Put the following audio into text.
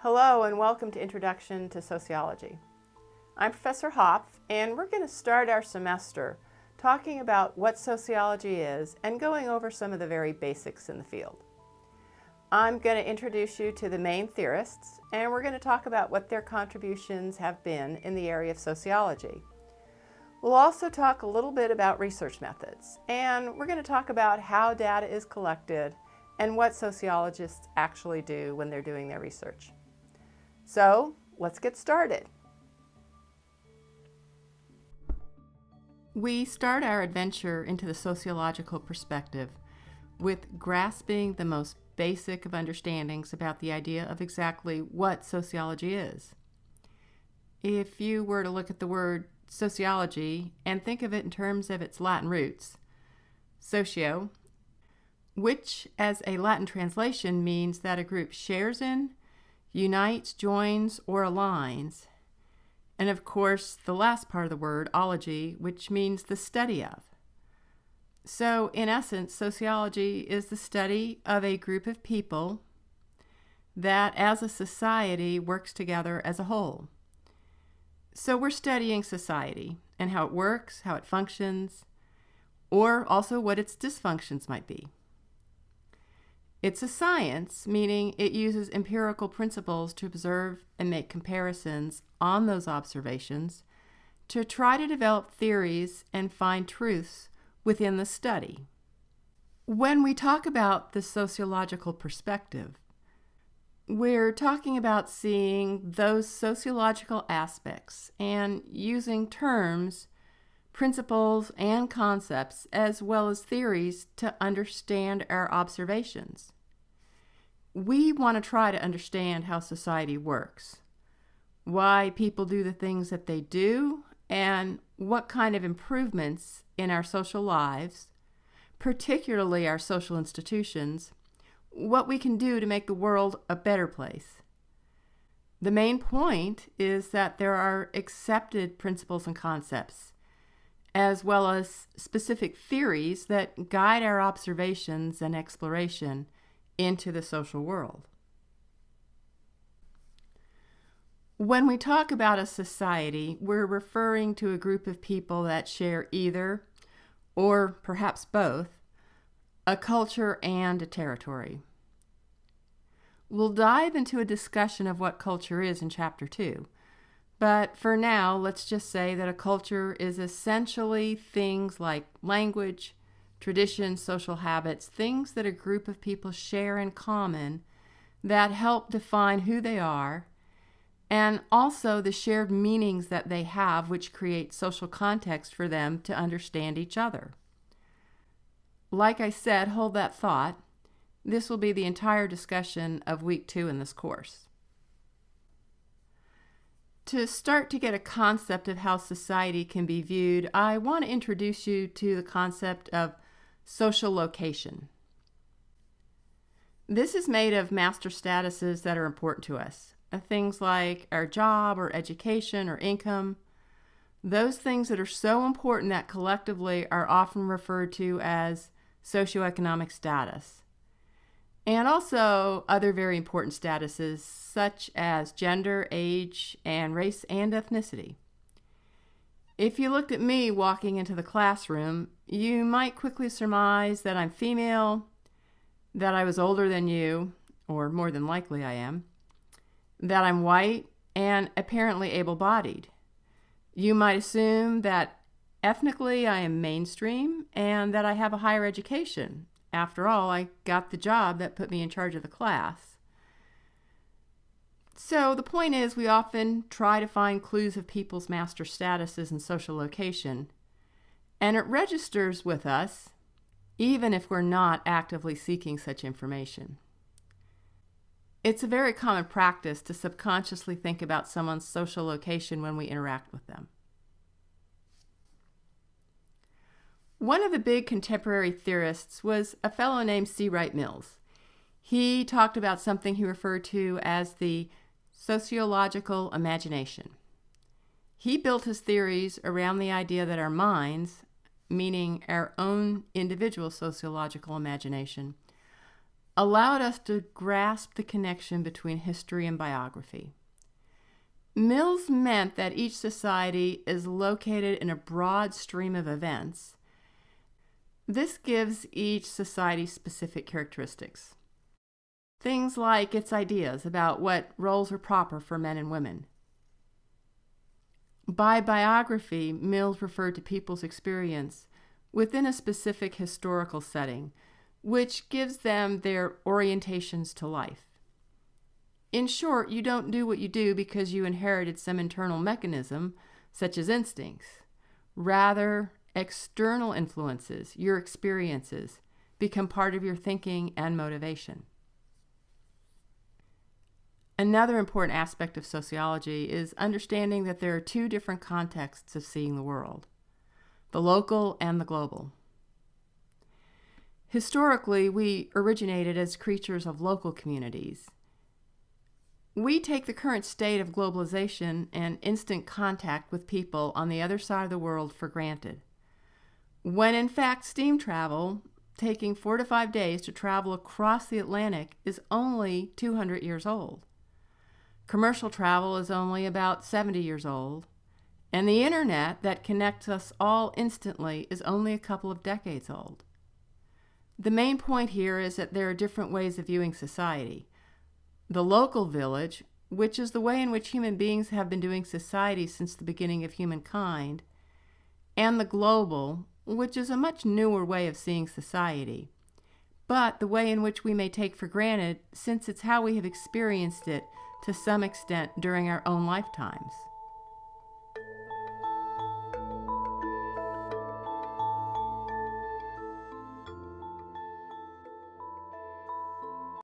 Hello and welcome to Introduction to Sociology. I'm Professor Hopf, and we're going to start our semester talking about what sociology is and going over some of the very basics in the field. I'm going to introduce you to the main theorists, and we're going to talk about what their contributions have been in the area of sociology. We'll also talk a little bit about research methods, and we're going to talk about how data is collected and what sociologists actually do when they're doing their research. So, let's get started. We start our adventure into the sociological perspective with grasping the most basic of understandings about the idea of exactly what sociology is. If you were to look at the word sociology and think of it in terms of its Latin roots, socio, which as a Latin translation means that a group shares in, unites, joins, or aligns. And of course, the last part of the word, ology, which means the study of. So, in essence, sociology is the study of a group of people that, as a society, works together as a whole. So we're studying society and how it works, how it functions, or also what its dysfunctions might be. It's a science, meaning it uses empirical principles to observe and make comparisons on those observations to try to develop theories and find truths within the study. When we talk about the sociological perspective, we're talking about seeing those sociological aspects and using terms, principles, and concepts, as well as theories to understand our observations. We want to try to understand how society works, why people do the things that they do, and what kind of improvements in our social lives, particularly our social institutions, what we can do to make the world a better place. The main point is that there are accepted principles and concepts, as well as specific theories that guide our observations and exploration into the social world. When we talk about a society, we're referring to a group of people that share either, or perhaps both, a culture and a territory. We'll dive into a discussion of what culture is in Chapter 2. But for now, let's just say that a culture is essentially things like language, traditions, social habits, things that a group of people share in common that help define who they are, and also the shared meanings that they have, which create social context for them to understand each other. Like I said, hold that thought. This will be the entire discussion of Week 2 in this course. To start to get a concept of how society can be viewed, I want to introduce you to the concept of social location. This is made of master statuses that are important to us. Things like our job or education or income. Those things that are so important that collectively are often referred to as socioeconomic status. And also other very important statuses such as gender, age, and race and ethnicity. If you looked at me walking into the classroom, you might quickly surmise that I'm female, that I was older than you, or more than likely I am, that I'm white, and apparently able-bodied. You might assume that ethnically I am mainstream and that I have a higher education. After all, I got the job that put me in charge of the class. So the point is, we often try to find clues of people's master statuses and social location, and it registers with us even if we're not actively seeking such information. It's a very common practice to subconsciously think about someone's social location when we interact with them. One of the big contemporary theorists was a fellow named C. Wright Mills. He talked about something he referred to as the sociological imagination. He built his theories around the idea that our minds, meaning our own individual sociological imagination, allowed us to grasp the connection between history and biography. Mills meant that each society is located in a broad stream of events. This gives each society specific characteristics. Things like its ideas about what roles are proper for men and women. By biography, Mills referred to people's experience within a specific historical setting, which gives them their orientations to life. In short, you don't do what you do because you inherited some internal mechanism, such as instincts. Rather, external influences, your experiences, become part of your thinking and motivation. Another important aspect of sociology is understanding that there are two different contexts of seeing the world, the local and the global. Historically, we originated as creatures of local communities. We take the current state of globalization and instant contact with people on the other side of the world for granted, when in fact steam travel, taking 4 to 5 days to travel across the Atlantic, is only 200 years old. Commercial travel is only about 70 years old, and the internet that connects us all instantly is only a couple of decades old. The main point here is that there are different ways of viewing society. The local village, which is the way in which human beings have been doing society since the beginning of humankind, and the global, which is a much newer way of seeing society, but the way in which we may take for granted since it's how we have experienced it to some extent during our own lifetimes.